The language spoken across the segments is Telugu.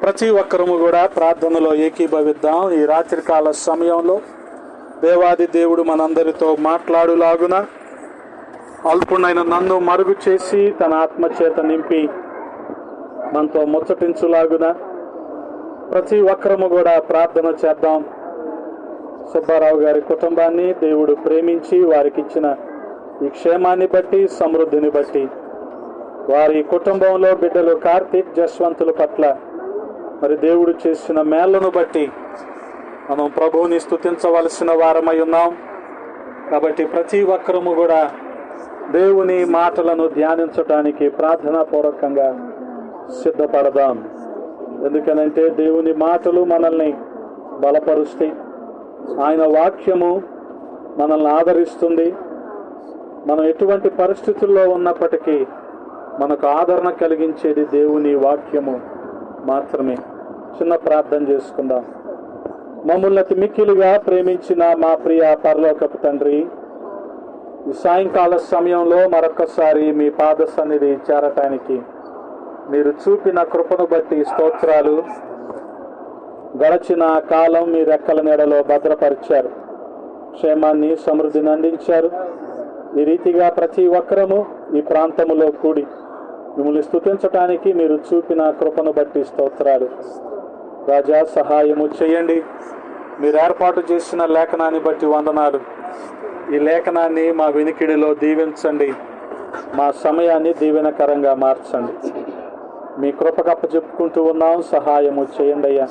ప్రతి ఒక్కరము కూడా ప్రార్థనలో ఏకీభవిద్దాం. ఈ రాత్రికాల సమయంలో దేవాది దేవుడు మనందరితో మాట్లాడులాగున అల్పునైన నన్ను మరుగు చేసి తన ఆత్మచేత నింపి మనతో ముచ్చటించులాగున ప్రతి ఒక్కరము కూడా ప్రార్థన చేద్దాం. సుబ్బారావు గారి కుటుంబాన్ని దేవుడు ప్రేమించి వారికి ఇచ్చిన ఈ క్షేమాన్ని బట్టి, సమృద్ధిని బట్టి, వారి కుటుంబంలో బిడ్డలు కార్తీక్, జస్వంతుల పట్ల మరి దేవుడు చేసిన మేళ్లను బట్టి మనం ప్రభువుని స్తుతించవలసిన వారమై ఉన్నాం. కాబట్టి ప్రతి ఒక్కరము కూడా దేవుని మాటలను ధ్యానించడానికి ప్రార్థనాపూర్వకంగా సిద్ధపడదాం. ఎందుకనంటే దేవుని మాటలు మనల్ని బలపరుస్తాయి. ఆయన వాక్యము మనల్ని ఆదరిస్తుంది. మనం ఎటువంటి పరిస్థితుల్లో ఉన్నప్పటికీ మనకు ఆదరణ కలిగించేది దేవుని వాక్యము మాత్రమే. చిన్న ప్రార్థన చేసుకుందాం. మమ్మల్ని అతి మిక్కిలిగా ప్రేమించిన మా ప్రియ పరలోకపు తండ్రి, ఈ సాయంకాల సమయంలో మరొకసారి మీ పాద సన్నిధి చేరటానికి మీరు చూపిన కృపను బట్టి స్తోత్రాలు. గడచిన కాలం మీ రెక్కల నీడలో భద్రపరిచారు, క్షేమాన్ని, సమృద్ధిని అందించారు. ఈ రీతిగా ప్రతి ఒక్కరము ఈ ప్రాంతములో కూడి మిమ్మల్ని స్తుతించటానికి మీరు చూపిన కృపను బట్టి స్తోత్రాలు. రాజా, సహాయము చేయండి. మీరు ఏర్పాటు చేసిన లేఖనాన్ని బట్టి వందనాలు. ఈ లేఖనాన్ని మా వినికిడిలో దీవించండి. మా సమయాన్ని దీవెనకరంగా మార్చండి. మీ కృపకప్ప చెప్పుకుంటూ ఉన్నాం. సహాయము చేయండి అయ్యా.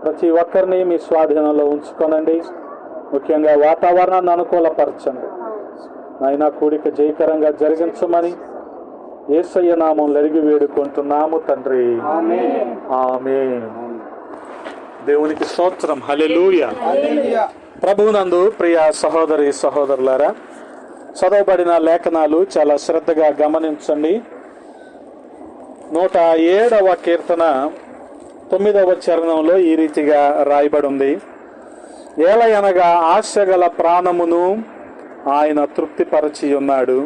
ప్రతి ఒక్కరిని మీ స్వాధీనంలో ఉంచుకోనండి. ముఖ్యంగా వాతావరణాన్ని అనుకూలపరచండి. నాయనా, కూడిక జయకరంగా జరిగించమని యేసయ్య నామములో అడిగి వేడుకుంటున్నాము తండ్రి, ఆమేన్. దేవునికి స్తోత్రం. హల్లెలూయా. ప్రభువునందు ప్రియ సహోదరి సహోదరులారా, చదవబడిన లేఖనాలు చాలా శ్రద్ధగా గమనించండి. 107వ కీర్తన 9వ చరణంలో ఈ రీతిగా రాయబడి ఉంది. ఏలయనగా ఆశగల ప్రాణమును ఆయన తృప్తిపరచి ఉన్నాడు,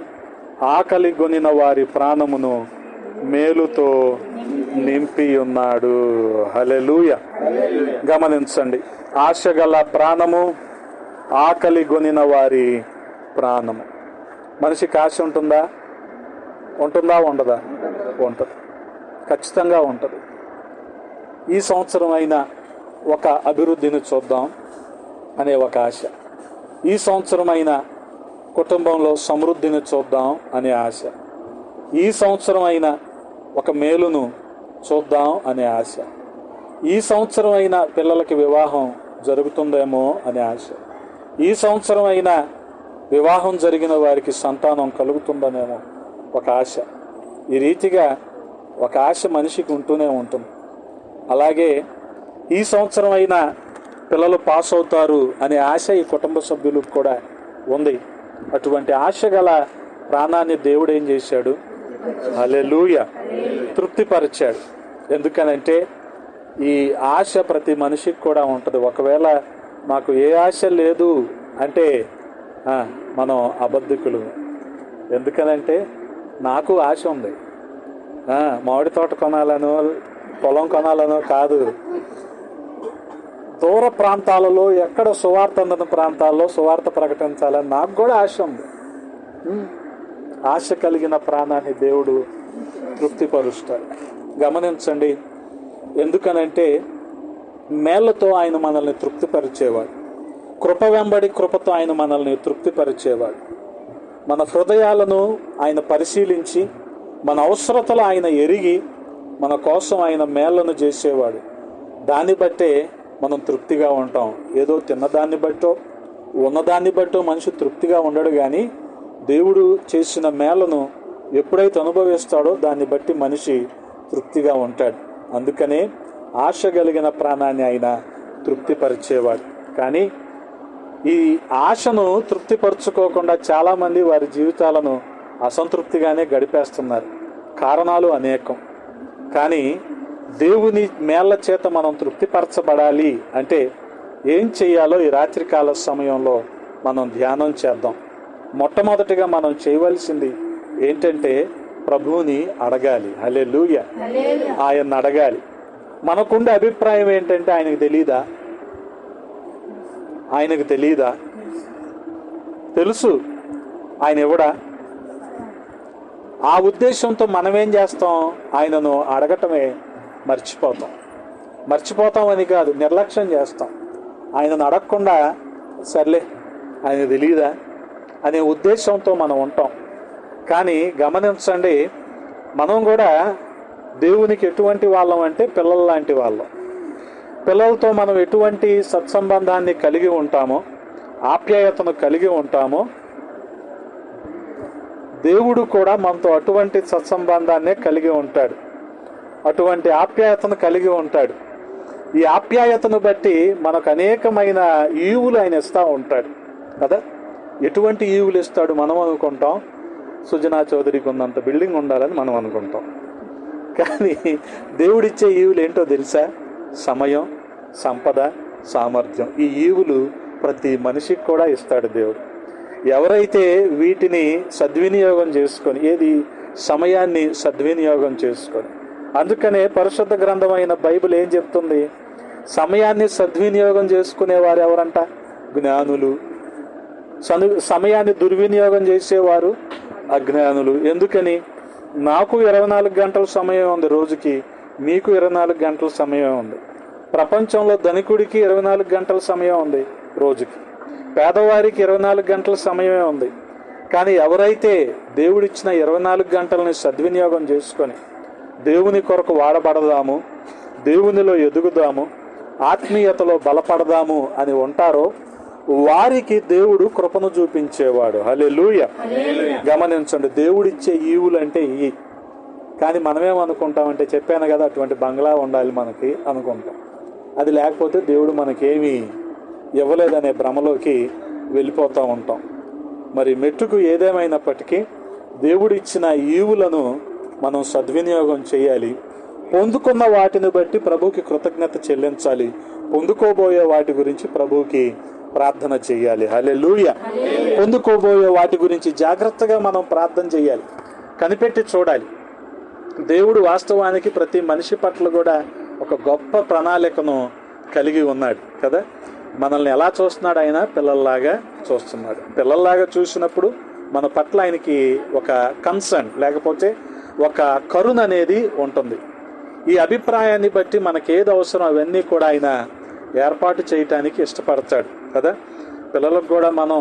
ఆకలి గొనిన వారి ప్రాణమును మేలుతో నింపి ఉన్నాడు. హల్లెలూయా. గమనించండి, ఆశగల ప్రాణము, ఆకలి గొనిన వారి ప్రాణము. మనిషికి ఆశ ఉంటుందా? ఉండదా? ఉంటుంది, ఖచ్చితంగా ఉంటుంది. ఈ సంవత్సరం అయినా ఒక అభివృద్ధిని చూద్దాం అనే ఒక ఆశ. ఈ సంవత్సరం అయినా కుటుంబంలో సమృద్ధిని చూద్దాం అనే ఆశ. ఈ సంవత్సరం అయినా ఒక మేలును చూద్దాం అనే ఆశ. ఈ సంవత్సరం అయినా పిల్లలకి వివాహం జరుగుతుందేమో అనే ఆశ. ఈ సంవత్సరం అయినా వివాహం జరిగిన వారికి సంతానం కలుగుతుందనేమో ఒక ఆశ. ఈ రీతిగా ఒక ఆశ మనిషికి ఉంటూనే ఉంటుంది. అలాగే ఈ సంవత్సరం అయినా పిల్లలు పాస్ అవుతారు అనే ఆశ ఈ కుటుంబ సభ్యులకు కూడా ఉంది. అటువంటి ఆశ గల ప్రాణాన్ని దేవుడు ఏం చేశాడు? హల్లెలూయా, తృప్తిపరిచాడు. ఎందుకనంటే ఈ ఆశ ప్రతి మనిషికి కూడా ఉంటుంది. ఒకవేళ మాకు ఏ ఆశ లేదు అంటే మనం అబద్ధికులు. ఎందుకనంటే నాకు ఆశ ఉంది. మామిడి తోట కొనాలనో పొలం కొనాలనో కాదు. దూర ప్రాంతాలలో ఎక్కడ సువార్త అందని ప్రాంతాల్లో సువార్త ప్రకటించాలని నాకు కూడా ఆశ ఉంది. ఆశ కలిగిన ప్రాణాన్ని దేవుడు తృప్తిపరుస్తాడు. గమనించండి, ఎందుకనంటే మేళ్లతో ఆయన మనల్ని తృప్తిపరిచేవాడు. కృప వెంబడి కృపతో ఆయన మనల్ని తృప్తిపరిచేవాడు. మన హృదయాలను ఆయన పరిశీలించి మన అవసరతలు ఆయన ఎరిగి మన కోసం ఆయన మేళ్లను చేసేవాడు. దాన్ని బట్టే మనం తృప్తిగా ఉంటాం. ఏదో తిన్నదాన్ని బట్టో ఉన్నదాన్ని బట్టో మనిషి తృప్తిగా ఉండడు. కానీ దేవుడు చేసిన మేళ్లను ఎప్పుడైతే అనుభవిస్తాడో దాన్ని బట్టి మనిషి తృప్తిగా ఉంటాడు. అందుకనే ఆశ కలిగిన ప్రాణాన్ని ఆయన తృప్తిపరిచేవాడు. కానీ ఈ ఆశను తృప్తిపరచుకోకుండా చాలామంది వారి జీవితాలను అసంతృప్తిగానే గడిపేస్తున్నారు. కారణాలు అనేకం. కానీ దేవుని మేళ్ల చేత మనం తృప్తిపరచబడాలి అంటే ఏం చేయాలో ఈ రాత్రికాల సమయంలో మనం ధ్యానం చేద్దాం. మొట్టమొదటిగా మనం చేయవలసింది ఏంటంటే ప్రభువుని అడగాలి. హల్లెలూయా. ఆయన్ని అడగాలి. మనకుండే అభిప్రాయం ఏంటంటే ఆయనకు తెలీదా? ఆయనకు తెలీదా? తెలుసు. ఆయన ఎవడా? ఆ ఉద్దేశంతో మనమేం చేస్తాం? ఆయనను అడగటమే మర్చిపోతాం అని కాదు, నిర్లక్ష్యం చేస్తాం. ఆయనను అడగకుండా సర్లే ఆయనకు తెలీదా అనే ఉద్దేశంతో మనం ఉంటాం. కానీ గమనించండి, మనం కూడా దేవునికి ఎటువంటి వాళ్ళం అంటే పిల్లల లాంటి వాళ్ళం. పిల్లలతో మనం ఎటువంటి సత్సంబంధాన్ని కలిగి ఉంటామో, ఆప్యాయతను కలిగి ఉంటామో, దేవుడు కూడా మనతో అటువంటి సత్సంబంధాన్నే కలిగి ఉంటాడు, అటువంటి ఆప్యాయతను కలిగి ఉంటాడు. ఈ ఆప్యాయతను బట్టి మనకు అనేకమైన ఈవులు ఆయన ఇస్తూ ఉంటాడు కదా. ఎటువంటి ఈవులు ఇస్తాడు? మనం అనుకుంటాం సుజనా చౌదరికి ఉన్నంత బిల్డింగ్ ఉండాలని మనం అనుకుంటాం. కానీ దేవుడిచ్చే ఈవులు ఏంటో తెలుసా? సమయం, సంపద, సామర్థ్యం. ఈ ఈవులు ప్రతి మనిషికి కూడా ఇస్తాడు దేవుడు. ఎవరైతే వీటిని సద్వినియోగం చేసుకొని, ఏది సమయాన్ని సద్వినియోగం చేసుకొని, అందుకనే పరిశుద్ధ గ్రంథమైన బైబిల్ ఏం చెప్తుంది? సమయాన్ని సద్వినియోగం చేసుకునేవారు ఎవరంట? జ్ఞానులు. సమయాన్ని దుర్వినియోగం చేసేవారు అజ్ఞానులు. ఎందుకని? నాకు 24 గంటల సమయం ఉంది రోజుకి, మీకు 24 గంటల సమయం ఉంది. ప్రపంచంలో ధనికుడికి 24 గంటల సమయం ఉంది రోజుకి, పేదవారికి 24 గంటల సమయమే ఉంది. కానీ ఎవరైతే దేవుడిచ్చిన 24 గంటలని సద్వినియోగం చేసుకొని దేవుని కొరకు వాడబడదాము, దేవునిలో ఎదుగుదాము, ఆత్మీయతలో బలపడదాము అని ఉంటారో వారికి దేవుడు కృపను చూపించేవాడు. హల్లెలూయా. గమనించండి, దేవుడిచ్చే ఈవులు అంటే ఇవి. కానీ మనమేమనుకుంటామంటే, చెప్పాను కదా అటువంటి బంగ్లా ఉండాలి మనకి అనుకుంటాం. అది లేకపోతే దేవుడు మనకేమీ ఇవ్వలేదనే భ్రమలోకి వెళ్ళిపోతూ ఉంటాం. మరి మెట్టుకు ఏదేమైనప్పటికీ దేవుడిచ్చిన ఈవులను మనం సద్వినియోగం చేయాలి. పొందుకున్న వాటిని బట్టి ప్రభువుకి కృతజ్ఞత చెల్లించాలి. పొందుకోబోయే వాటి గురించి ప్రభువుకి ప్రార్థన చేయాలి. హల్లెలూయా. పొందుకోబోయే వాటి గురించి జాగ్రత్తగా మనం ప్రార్థన చేయాలి, కనిపెట్టి చూడాలి. దేవుడు వాస్తవానికి ప్రతి మనిషి పట్ల కూడా ఒక గొప్ప ప్రణాళికను కలిగి ఉన్నాడు కదా. మనల్ని ఎలా చూస్తున్నాడు? ఆయన పిల్లల్లాగా చూస్తున్నాడు. పిల్లల్లాగా చూసినప్పుడు మన పట్ల ఆయనకి ఒక కన్సర్న్, లేకపోతే ఒక కరుణ అనేది ఉంటుంది. ఈ అభిప్రాయాన్ని బట్టి మనకేది అవసరం అవన్నీ కూడా ఆయన ఏర్పాటు చేయటానికి ఇష్టపడతాడు కదా. పిల్లలకు కూడా మనం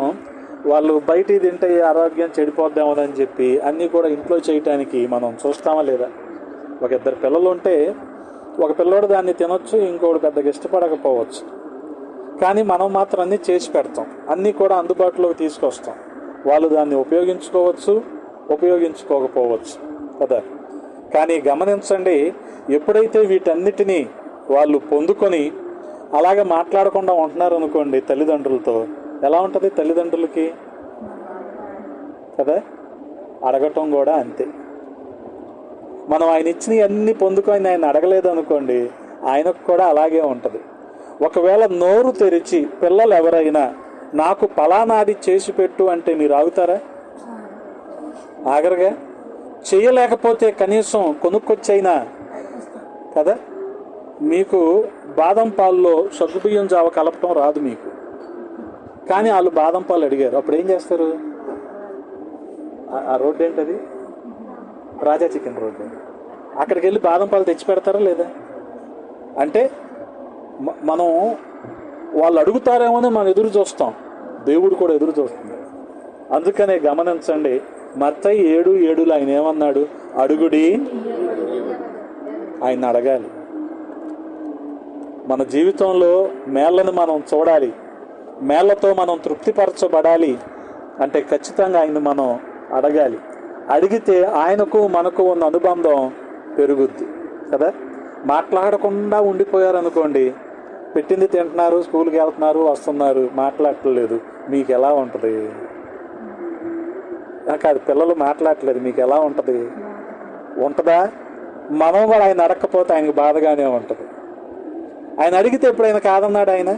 వాళ్ళు బయట తింటే ఆరోగ్యం చెడిపోద్దామని చెప్పి అన్నీ కూడా ఇంట్లో చేయటానికి మనం చూస్తామా లేదా? ఒక ఇద్దరు పిల్లలు ఉంటే ఒక పిల్లోడు దాన్ని తినొచ్చు, ఇంకోటి పెద్దగా ఇష్టపడకపోవచ్చు. కానీ మనం మాత్రం అన్నీ చేసి పెడతాం, అన్నీ కూడా అందుబాటులోకి తీసుకొస్తాం. వాళ్ళు దాన్ని ఉపయోగించుకోవచ్చు, ఉపయోగించుకోకపోవచ్చు కదా. కానీ గమనించండి, ఎప్పుడైతే వీటన్నిటినీ వాళ్ళు పొందుకొని అలాగే మాట్లాడకుండా ఉంటున్నారు అనుకోండి తల్లిదండ్రులతో, ఎలా ఉంటుంది తల్లిదండ్రులకి కదా. అడగటం కూడా అంతే. మనం ఆయన ఇచ్చినవి అన్నీ పొందుకొని ఆయన అడగలేదు అనుకోండి, ఆయనకు కూడా అలాగే ఉంటుంది. ఒకవేళ నోరు తెరిచి పిల్లలు ఎవరైనా నాకు పలానాది చేసి పెట్టు అంటే మీరు ఆగుతారా? ఆగరుగా. చేయలేకపోతే కనీసం కొనుక్కొచ్చైనా కదా. మీకు బాదం పాల్లో సగ్గుబియ్యం జావ కలపటం రాదు మీకు, కానీ వాళ్ళు బాదం పాలు అడిగారు, అప్పుడు ఏం చేస్తారు? ఆ రోడ్డు ఏంటది? రాజా చికెన్ రోడ్డు. అక్కడికి వెళ్ళి బాదం పాలు తెచ్చి పెడతారా లేదా? అంటే మనం వాళ్ళు అడుగుతారేమో అని మనం ఎదురు చూస్తాం, దేవుడు కూడా ఎదురు చూస్తుంది. అందుకనే గమనించండి, మత్తయి 7:7 ఆయన ఏమన్నాడు? అడుగుడి, ఆయన అడగాలి. మన జీవితంలో మేళ్ళను మనం చూడాలి, మేళ్ళతో మనం తృప్తిపరచబడాలి అంటే ఖచ్చితంగా ఆయన మనం అడగాలి. అడిగితే ఆయనకు మనకు ఉన్న అనుబంధం పెరుగుద్ది కదా. మాట్లాడకుండా ఉండిపోయారనుకోండి, పెట్టింది తింటున్నారు, స్కూల్కి వెళ్తున్నారు, వస్తున్నారు, మాట్లాడట్లేదు, మీకు ఎలా ఉంటుంది? కాదు, పిల్లలు మాట్లాడట్లేదు, మీకు ఎలా ఉంటుంది? ఉంటుందా? మనం కూడా ఆయన అడగకపోతే ఆయనకు బాధగానే ఉంటుంది. ఆయన అడిగితే ఎప్పుడైనా కాదన్నాడు ఆయన?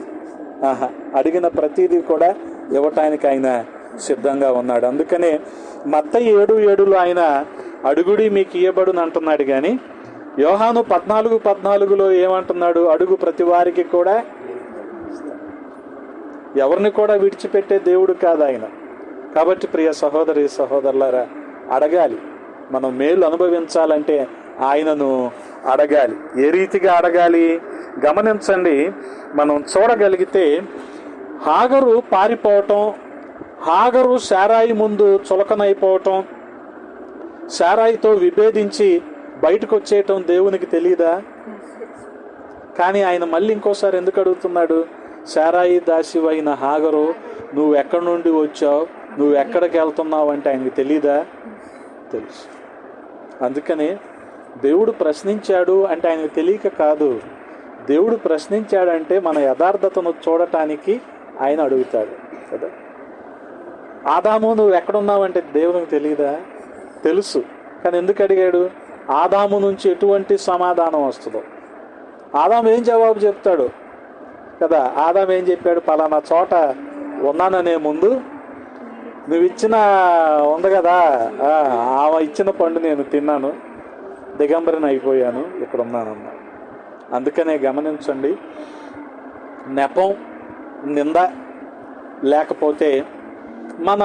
అడిగిన ప్రతిదీ కూడా ఇవ్వటానికి ఆయన సిద్ధంగా ఉన్నాడు. అందుకనే మత్తయి 7:7 ఆయన అడుగుడి మీకు ఇయ్యబడును అంటున్నాడు. కానీ యోహాను 14:14 ఏమంటున్నాడు? అడుగు ప్రతి వారికి కూడా. ఎవరిని కూడా విడిచిపెట్టే దేవుడు కాదు ఆయన. కాబట్టి ప్రియ సహోదరి సహోదరులారా, అడగాలి. మనం మేలు అనుభవించాలంటే ఆయనను అడగాలి. ఏ రీతిగా అడగాలి గమనించండి. మనం చూడగలిగితే హాగరు పారిపోవటం, హాగరు శారాయి ముందు చులకనైపోవటం, శారాయితో విభేదించి బయటకు వచ్చేయటం దేవునికి తెలియదా? కానీ ఆయన మళ్ళీ ఇంకోసారి ఎందుకు అడుగుతున్నాడు? శారాయి దాసివైన హాగరు, నువ్వు ఎక్కడి నుండి వచ్చావు, నువ్వు ఎక్కడికి వెళ్తున్నావు అంటే ఆయనకి తెలీదా? తెలుసు. అందుకనే దేవుడు ప్రశ్నించాడు అంటే ఆయనకు తెలియక కాదు. దేవుడు ప్రశ్నించాడంటే మన యథార్థతను చూడటానికి ఆయన అడుగుతాడు కదా. ఆదాము నువ్వు ఎక్కడున్నావంటే దేవునికి తెలియదా? తెలుసు. కానీ ఎందుకు అడిగాడు? ఆదాము నుంచి ఎటువంటి సమాధానం వస్తుందో. ఆదాము ఏం జవాబు చెప్తాడు కదా. ఆదాము ఏం చెప్పాడు? పలానా చోట ఉన్నాననే ముందు నువ్వు ఇచ్చిన ఉంది కదా, ఆమె ఇచ్చిన పండు నేను తిన్నాను, దిగంబరిని అయిపోయాను, ఇక్కడ ఉన్నానన్నా. అందుకనే గమనించండి, నెపం, నింద, లేకపోతే మన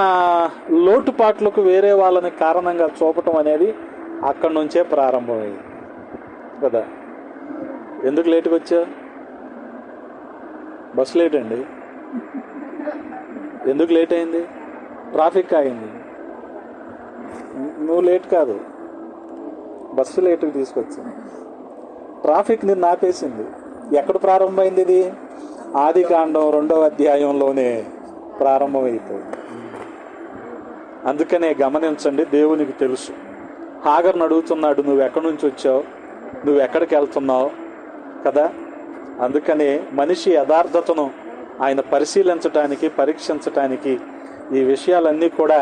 లోటుపాట్లకు వేరే వాళ్ళని కారణంగా చూపటం అనేది అక్కడి నుంచే ప్రారంభమైంది కదా. ఎందుకు లేటుగా వచ్చా? బస్సు లేట్ అండి. ఎందుకు లేట్ అయింది? ట్రాఫిక్ అయింది. నువ్వు లేట్ కాదు, బస్సు లేటుకు తీసుకొచ్చింది. ట్రాఫిక్ నిన్ను ఆపేసింది. ఎక్కడ ప్రారంభమైంది ఇది? ఆదికాండం 2వ అధ్యాయంలోనే ప్రారంభమైపోయింది. అందుకనే గమనించండి, దేవునికి తెలుసు. హాగర్ను అడుగుతున్నాడు, నువ్వు ఎక్కడి నుంచి వచ్చావు, నువ్వు ఎక్కడికి వెళ్తున్నావు కదా. అందుకనే మనిషి యథార్థతను ఆయన పరిశీలించటానికి, పరీక్షించటానికి ఈ విషయాలన్నీ కూడా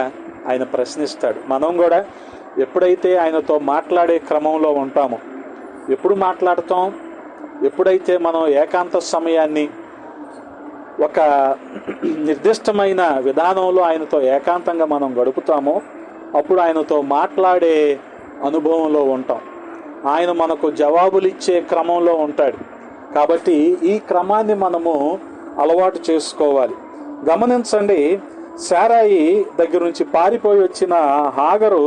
ఆయన ప్రశ్నిస్తాడు. మనం కూడా ఎప్పుడైతే ఆయనతో మాట్లాడే క్రమంలో ఉంటామో, ఎప్పుడు మాట్లాడతాం? ఎప్పుడైతే మనం ఏకాంత సమయాన్ని ఒక నిర్దిష్టమైన విధానంలో ఆయనతో ఏకాంతంగా మనం గడుపుతామో అప్పుడు ఆయనతో మాట్లాడే అనుభవంలో ఉంటాం. ఆయన మనకు జవాబులు ఇచ్చే క్రమంలో ఉంటాడు. కాబట్టి ఈ క్రమాన్ని మనము అలవాటు చేసుకోవాలి. గమనించండి, శారాయి దగ్గర నుంచి పారిపోయి వచ్చిన హాగరు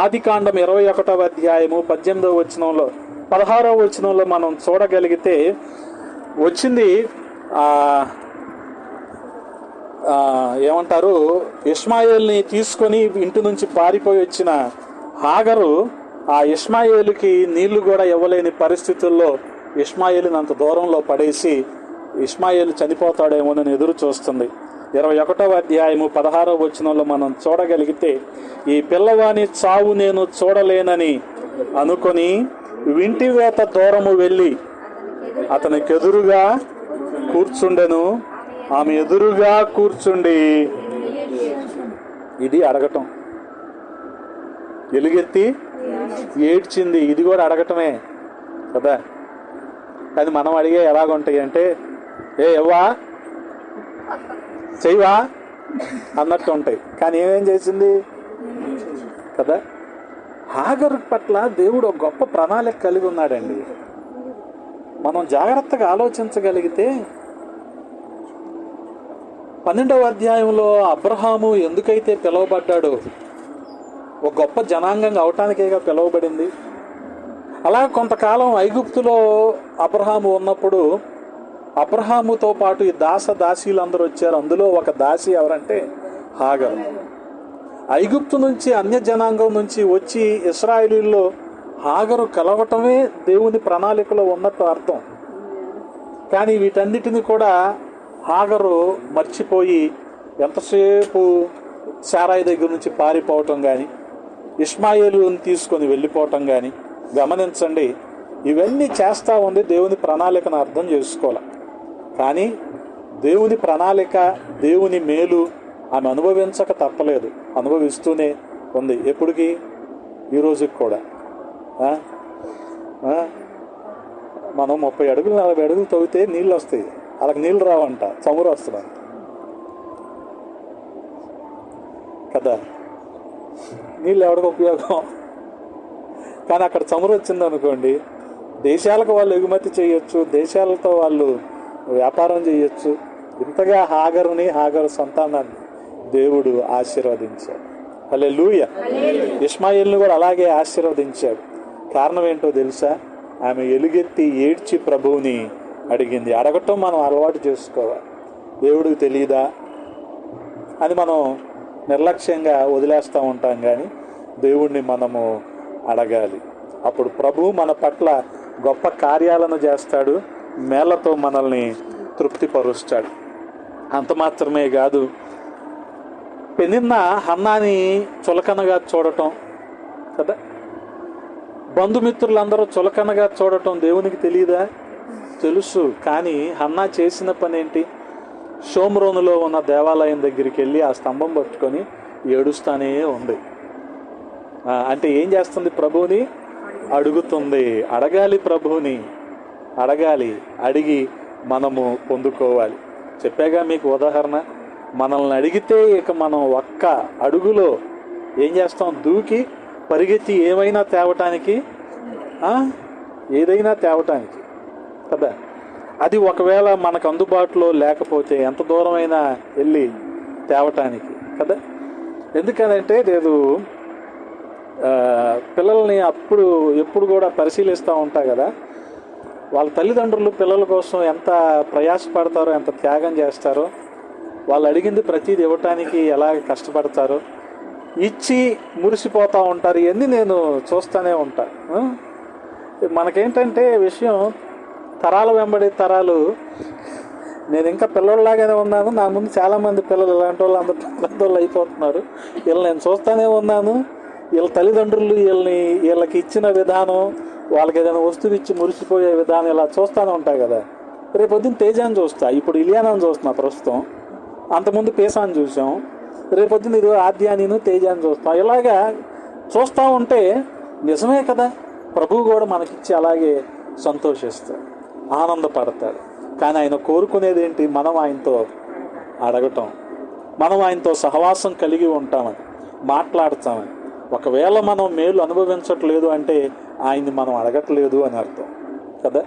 ఆదికాండం 21వ అధ్యాయము 18వ వచనంలో 16వ వచనంలో మనం చూడగలిగితే వచ్చింది. ఏమంటారు, ఇష్మాయేల్ని తీసుకొని ఇంటి నుంచి పారిపోయి వచ్చిన హాగరు ఆ ఇష్మాయేలుకి నీళ్లు కూడా ఇవ్వలేని పరిస్థితుల్లో ఇష్మాయేలుని అంత దూరంలో పడేసి ఇష్మాయేలు చనిపోతాడేమోనని ఎదురు చూస్తుంది. 21వ అధ్యాయము 16వ వచనంలో మనం చూడగలిగితే, ఈ పిల్లవాని చావు నేను చూడలేనని అనుకొని వింటివేత దూరము వెళ్ళి అతనికి ఎదురుగా కూర్చుండెను. ఆమె ఎదురుగా కూర్చుండి, ఇది అడగటం, ఎలుగెత్తి ఏడ్చింది. ఇది కూడా అడగటమే కదా. అది మనం అడిగే ఎలాగుంటాయి అంటే, ఏ ఎవ్వా చెయ్యవా అన్నట్టు ఉంటాయి. కానీ ఏమేం చేసింది కదా. హాగరు పట్ల దేవుడు ఒక గొప్ప ప్రణాళిక కలిగి ఉన్నాడండి. మనం జాగ్రత్తగా ఆలోచించగలిగితే 12వ అధ్యాయంలో అబ్రహాము ఎందుకైతే పిలువబడ్డాడో, ఒక గొప్ప జనాంగంగా అవటానికేగా పిలువబడింది. అలా కొంతకాలం ఐగుప్తులో అబ్రహాము ఉన్నప్పుడు అబ్రహాముతో పాటు ఈ దాసీలందరూ వచ్చారు. అందులో ఒక దాసి ఎవరంటే హాగరు. ఐగుప్తు నుంచి, అన్య జనాంగం నుంచి వచ్చి ఇశ్రాయేలీల్లో హాగరు కలవటమే దేవుని ప్రణాళికలో ఉన్నట్టు అర్థం. కానీ వీటన్నిటిని కూడా హాగరు మర్చిపోయి ఎంతసేపు శారాయి దగ్గర నుంచి పారిపోవటం కానీ, ఇష్మాయేలుని తీసుకొని వెళ్ళిపోవటం కానీ గమనించండి. ఇవన్నీ చేస్తూ ఉంది దేవుని ప్రణాళికను అర్థం చేసుకోవాలి. కానీ దేవుని ప్రణాళిక, దేవుని మేలు ఆమె అనుభవించక తప్పలేదు, అనుభవిస్తూనే ఉంది. ఎప్పటికీ? ఈ రోజుకి కూడా. మనం 30 అడుగులు 40 అడుగులు తవ్వితే నీళ్ళు వస్తాయి, వాళ్ళకి నీళ్ళు రావంట, చమురు వస్తుందంట కదా. నీళ్ళు ఎవరికి ఉపయోగం? కానీ అక్కడ చమురు వచ్చింది అనుకోండి, దేశాలకు వాళ్ళు ఎగుమతి చేయొచ్చు, దేశాలతో వాళ్ళు వ్యాపారం చేయొచ్చు. ఇంతగా హాగరు సంతానాన్ని దేవుడు ఆశీర్వదించాడు. హల్లెలూయా. ఇష్మాయేలును కూడా అలాగే ఆశీర్వదించాడు. కారణం ఏంటో తెలుసా? ఆమె ఎలుగెత్తి ఏడ్చి ప్రభువుని అడిగింది. అడగటం మనం అలవాటు చేసుకోవాలి. దేవుడికి తెలియదా అని మనం నిర్లక్ష్యంగా వదిలేస్తూ ఉంటాం, కానీ దేవుణ్ణి మనము అడగాలి. అప్పుడు ప్రభువు మన పట్ల గొప్ప కార్యాలను చేస్తాడు, మేళ్లతో మనల్ని తృప్తిపరుస్తాడు. అంత మాత్రమే కాదు, పెనిన్న హన్నాని చులకనగా చూడటం కదా, బంధుమిత్రులందరూ చులకనగా చూడటం దేవునికి తెలియదా? తెలుసు. కానీ హన్నా చేసిన పని ఏంటి? షోమ్రోనులో ఉన్న దేవాలయం దగ్గరికి వెళ్ళి ఆ స్తంభం పట్టుకొని ఏడుస్తానే ఉంది. అంటే ఏం చేస్తుంది? ప్రభువుని అడుగుతుంది. అడగాలి, ప్రభువుని అడగాలి. అడిగి మనము పొందుకోవాలి. చెప్పాగా మీకు ఉదాహరణ. మనల్ని అడిగితే ఇక మనం ఒక్క అడుగులో ఏం చేస్తాం? దూకి పరిగెత్తి ఏదైనా తేవటానికి కదా. అది ఒకవేళ మనకు అందుబాటులో లేకపోతే ఎంత దూరమైనా వెళ్ళి తేవటానికి కదా. ఎందుకనంటే లేదు, పిల్లల్ని ఎప్పుడు కూడా పరిశీలిస్తూ ఉంటా కదా. వాళ్ళ తల్లిదండ్రులు పిల్లల కోసం ఎంత ప్రయాసపడతారో, ఎంత త్యాగం చేస్తారో, వాళ్ళు అడిగింది ప్రతిదీ ఇవ్వటానికి ఎలా కష్టపడతారో, ఇచ్చి మురిసిపోతూ ఉంటారు. ఇవన్నీ నేను చూస్తూనే ఉంటా. మనకేంటంటే విషయం, తరాల వెంబడి తరాలు. నేను ఇంకా పిల్లల్లాగానే ఉన్నాను. నా ముందు చాలామంది పిల్లలు ఇలాంటి వాళ్ళు అందరూ పెద్దోళ్ళు అయిపోతున్నారు. వీళ్ళని నేను చూస్తూనే ఉన్నాను. వీళ్ళ తల్లిదండ్రులు వీళ్ళకి ఇచ్చిన విధానం, వాళ్ళకి ఏదైనా వస్తువు ఇచ్చి మురిసిపోయే విధానం ఇలా చూస్తూనే ఉంటాయి కదా. రేపొద్దున తేజాన్ని చూస్తా, ఇప్పుడు ఇలియానాని చూస్తున్నా ప్రస్తుతం. అంతకుముందు పేసాన్ని చూసాం, రేపొద్దున ఇది ఆద్యానిను తేజాన్ని చూస్తాం. ఇలాగా చూస్తూ ఉంటే నిజమే కదా, ప్రభువు కూడా మనకిచ్చి అలాగే సంతోషిస్తాడు, ఆనందపడతాడు. కానీ ఆయన కోరుకునేది ఏంటి? మనం ఆయనతో అడగటం, మనం ఆయనతో సహవాసం కలిగి ఉంటామని, మాట్లాడతామని. ఒకవేళ మనం మేలు అనుభవించట్లేదు అంటే ఆయన్ని మనం అడగట్లేదు అని అర్థం కదా.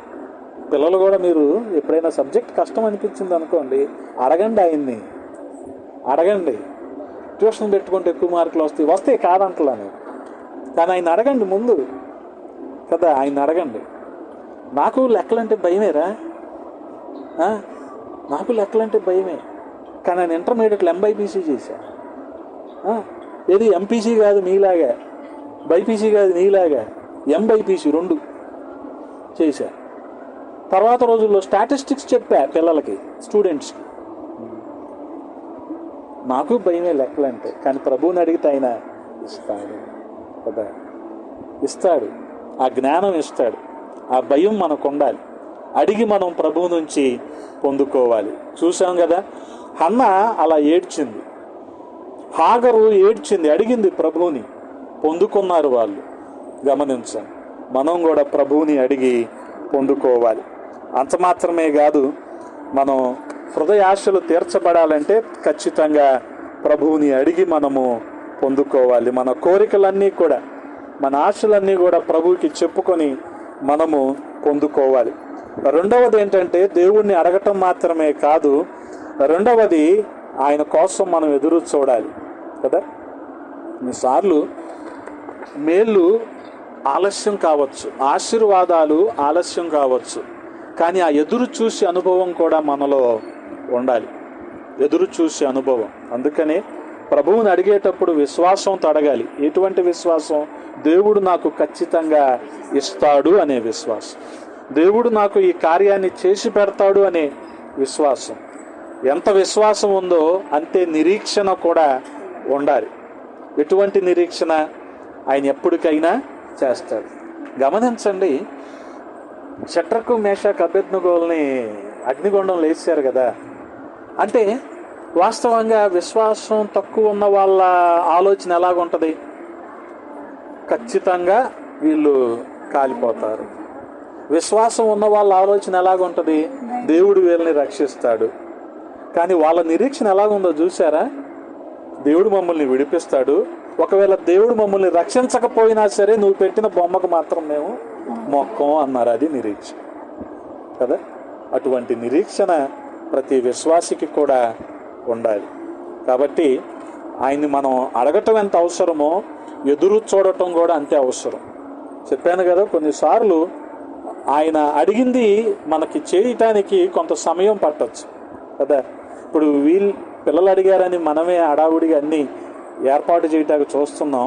పిల్లలు కూడా, మీరు ఎప్పుడైనా సబ్జెక్ట్ కష్టం అనిపించింది అనుకోండి, అడగండి, ఆయన్ని అడగండి. ట్యూషన్ పెట్టుకుంటే ఎక్కువ మార్కులు వస్తాయి కాదంటలాను, కానీ ఆయన అడగండి ముందు కదా. ఆయన అడగండి. నాకు లెక్కలంటే భయమేరా, నాకు లెక్కలంటే భయమే. కానీ నేను ఇంటర్మీడియట్లో ఎంబైపీసీ చేశా. ఏది ఎంపీసీ కాదు మీలాగా, బైపీసీ కాదు నీలాగా, ఎంబైపీసీ 2 చేశా. తర్వాత రోజుల్లో స్టాటిస్టిక్స్ చెప్పా పిల్లలకి, స్టూడెంట్స్కి. నాకు భయమే లెక్కలంటే, కానీ ప్రభువుని అడిగితే ఆయన ఇస్తాడు కదా, ఇస్తాడు. ఆ జ్ఞానం ఇస్తాడు. ఆ భయం మనకు ఉండాలి. అడిగి మనం ప్రభువు నుంచి పొందుకోవాలి. చూసాం కదా, హన్న అలా ఏడ్చింది, హాగరు ఏడ్చింది, అడిగింది ప్రభువుని, పొందుకున్నారు వాళ్ళు. గమనించండి, మనం కూడా ప్రభువుని అడిగి పొందుకోవాలి. అంత మాత్రమే కాదు, మనం హృదయాశలు తీర్చబడాలంటే ఖచ్చితంగా ప్రభువుని అడిగి మనము పొందుకోవాలి. మన కోరికలన్నీ కూడా, మన ఆశలన్నీ కూడా ప్రభువుకి చెప్పుకొని మనము పొందుకోవాలి. రెండవది ఏంటంటే, దేవుణ్ణి అడగటం మాత్రమే కాదు, రెండవది ఆయన కోసం మనం ఎదురు చూడాలి కదా. కొన్నిసార్లు మేళ్ళు ఆలస్యం కావచ్చు, ఆశీర్వాదాలు ఆలస్యం కావచ్చు, కానీ ఆ ఎదురు చూసే అనుభవం కూడా మనలో ఉండాలి. ఎదురు చూసే అనుభవం. అందుకనే ప్రభువుని అడిగేటప్పుడు విశ్వాసంతో అడగాలి. ఎటువంటి విశ్వాసం? దేవుడు నాకు ఖచ్చితంగా ఇస్తాడు అనే విశ్వాసం, దేవుడు నాకు ఈ కార్యాన్ని చేసి పెడతాడు అనే విశ్వాసం. ఎంత విశ్వాసం ఉందో అంతే నిరీక్షణ కూడా ఉండాలి. ఎటువంటి నిరీక్షణ? ఆయన ఎప్పటికైనా చేస్తాడు. గమనించండి, షడ్రకు మేషాకు అబేద్నెగోల్ని అగ్నిగుండంలో వేసారు కదా. అంటే వాస్తవంగా విశ్వాసం తక్కువ ఉన్న వాళ్ళ ఆలోచన ఎలాగుంటుంది? ఖచ్చితంగా వీళ్ళు కాలిపోతారు. విశ్వాసం ఉన్న వాళ్ళ ఆలోచన ఎలాగుంటుంది? దేవుడు వీళ్ళని రక్షిస్తాడు. కానీ వాళ్ళ నిరీక్షణ ఎలాగుందో చూసారా? దేవుడు మమ్మల్ని విడిపిస్తాడు, ఒకవేళ దేవుడు మమ్మల్ని రక్షించకపోయినా సరే నువ్వు పెట్టిన బొమ్మకు మాత్రం మేము మొక్కం అన్నారు. అది నిరీక్షణ కదా. అటువంటి నిరీక్షణ ప్రతి విశ్వాసికి కూడా ఉండాలి. కాబట్టి ఆయన్ని మనం అడగటం ఎంత అవసరమో ఎదురు చూడటం కూడా అంతే అవసరం. చెప్పాను కదా, కొన్నిసార్లు ఆయన అడిగింది మనకి చేయటానికి కొంత సమయం పట్టచ్చు కదా. ఇప్పుడు పిల్లలు అడిగారని మనమే హడావుడిగా అన్నీ ఏర్పాటు చేయటానికి చూస్తున్నాం.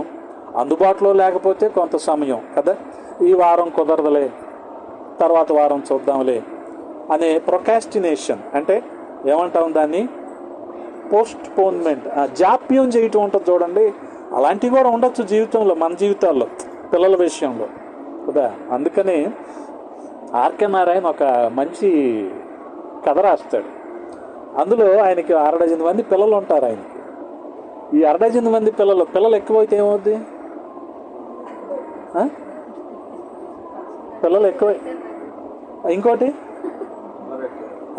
అందుబాటులో లేకపోతే కొంత సమయం కదా, ఈ వారం కుదరదులే, తర్వాత వారం చూద్దాంలే అనే ప్రొకాస్టినేషన్ అంటే ఏమంటాం దాన్ని, పోస్ట్ పోన్మెంట్, జాప్యం చేయటం ఉంటుంది చూడండి. అలాంటివి కూడా ఉండొచ్చు జీవితంలో, మన జీవితాల్లో, పిల్లల విషయంలో కదా. అందుకని ఆర్కే నారాయణ ఒక మంచి కథ రాస్తాడు. అందులో ఆయనకి 6 డజన్ మంది పిల్లలు ఉంటారు. ఆయనకి ఈ 6 డజన్ మంది పిల్లలు ఎక్కువైతే ఏమవుద్ది, పిల్లలు ఎక్కువ, ఇంకోటి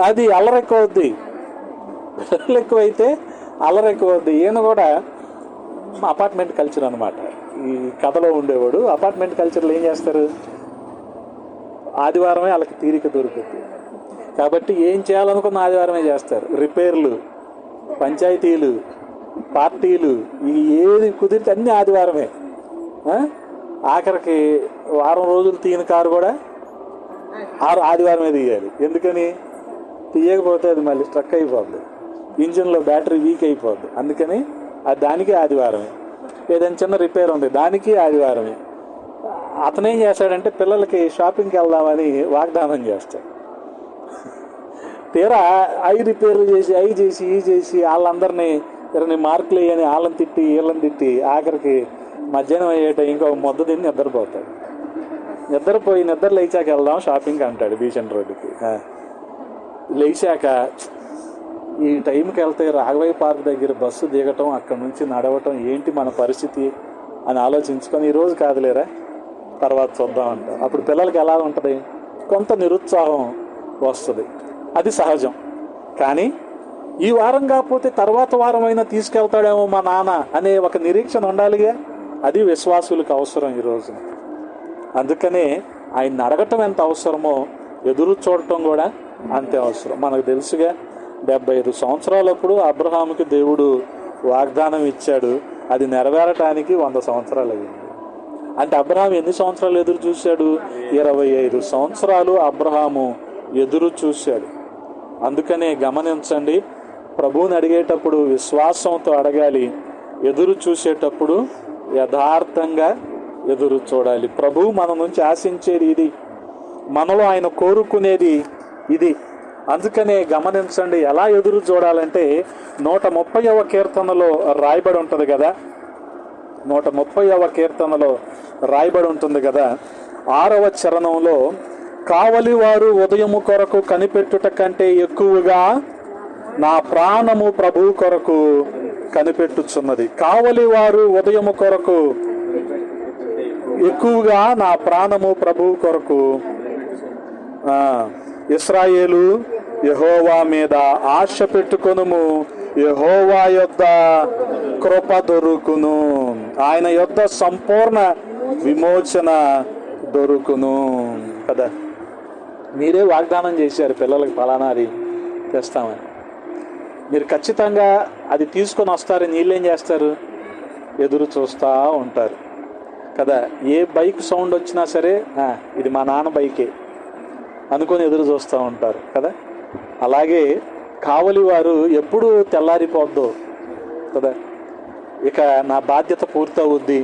అది అల్లరి ఎక్కువ అవుద్ది. పిల్లలు ఎక్కువైతే అల్లరి ఎక్కువ అవుద్ది. ఈయన కూడా అపార్ట్మెంట్ కల్చర్ అనమాట. ఈ కథలో ఉండేవాడు. అపార్ట్మెంట్ కల్చర్లో ఏం చేస్తారు, ఆదివారమే వాళ్ళకి తీరిక దొరుకుతుంది కాబట్టి ఏం చేయాలనుకున్న ఆదివారమే చేస్తారు. రిపేర్లు, పంచాయతీలు, పార్టీలు, ఇది ఏది కుదిరితే అన్ని ఆదివారమే. ఆఖరికి వారం రోజులు తీయని కారు కూడా ఆదివారమే తీయాలి. ఎందుకని, తీయకపోతే అది మళ్ళీ స్ట్రక్ అయిపోద్ది, ఇంజిన్లో బ్యాటరీ వీక్ అయిపోద్ది. అందుకని అది దానికి ఆదివారమే. ఏదైనా చిన్న రిపేర్ ఉంది దానికి ఆదివారమే. అతనేం చేస్తాడంటే పిల్లలకి షాపింగ్కి వెళ్దామని వాగ్దానం చేస్తాడు. తీరా అవి రిపేర్లు చేసి అవి చేసి ఇవి చేసి వాళ్ళందరినీ 20 మార్కులు వేయని వాళ్ళని తిట్టి వీళ్ళని తిట్టి ఆఖరికి మధ్యాహ్నం అయ్యేట ఇంకో మొద్దు తిని నిద్రపోతాడు. నిద్ర లేచాక వెళ్దాం షాపింగ్ అంటాడు బీచన్ రోడ్డుకి. లేచాక ఈ టైంకి వెళ్తే రాఘవయ్య పార్క్ దగ్గర బస్సు దిగటం, అక్కడి నుంచి నడవటం, ఏంటి మన పరిస్థితి అని ఆలోచించుకొని ఈరోజు కాదులేరా తర్వాత చూద్దాం అంటాం. అప్పుడు పిల్లలకి ఎలా ఉంటుంది, కొంత నిరుత్సాహం వస్తుంది. అది సహజం. కానీ ఈ వారం కాకపోతే తర్వాత వారం అయినా తీసుకెళ్తాడేమో మా నాన్న అనే ఒక నిరీక్షణ ఉండాలిగా. అది విశ్వాసులకు అవసరం ఈ రోజున. అందుకనే ఆయన్ని అడగటం ఎంత అవసరమో ఎదురు చూడటం కూడా అంతే అవసరం. మనకు తెలుసుగా 75 సంవత్సరాలప్పుడు అబ్రహాముకి దేవుడు వాగ్దానం ఇచ్చాడు. అది నెరవేరటానికి 100 సంవత్సరాలు అయ్యింది. అంటే అబ్రహాం ఎన్ని సంవత్సరాలు ఎదురు చూశాడు, 25 సంవత్సరాలు అబ్రహాము ఎదురు చూశాడు. అందుకనే గమనించండి, ప్రభువుని అడిగేటప్పుడు విశ్వాసంతో అడగాలి, ఎదురు చూసేటప్పుడు యథార్థంగా ఎదురు చూడాలి. ప్రభువు మన నుంచి ఆశించేది ఇది, మనలో ఆయన కోరుకునేది ఇది. అందుకనే గమనించండి ఎలా ఎదురు చూడాలంటే 130వ కీర్తనలో రాయబడి ఉంటుంది కదా, 130వ కీర్తనలో రాయబడి ఉంటుంది కదా, 6వ చరణంలో, కావలి వారు ఉదయము కొరకు కనిపెట్టుట కంటే ఎక్కువగా నా ప్రాణము ప్రభువు కొరకు కనిపెట్టుచున్నది. కావలి వారు ఉదయము కొరకు ఎక్కువగా నా ప్రాణము ప్రభువు కొరకు. ఇశ్రాయేలు యెహోవా మీద ఆశ పెట్టుకొనుము, యెహోవా యొద్ద కృప దొరుకును, ఆయన యొద్ద సంపూర్ణ విమోచన దొరుకును కదా. మీరే వాగ్దానం చేశారు పిల్లలకి ఫలానా అది తెస్తామని. మీరు ఖచ్చితంగా అది తీసుకొని వస్తారని వీళ్ళేం చేస్తారు, ఎదురు చూస్తూ ఉంటారు కదా. ఏ బైక్ సౌండ్ వచ్చినా సరే ఇది మా నాన్న బైకే అనుకొని ఎదురు చూస్తూ ఉంటారు కదా. అలాగే కావలి వారు ఎప్పుడు తెల్లారిపోద్దో కదా, ఇక నా బాధ్యత పూర్తవుద్ది,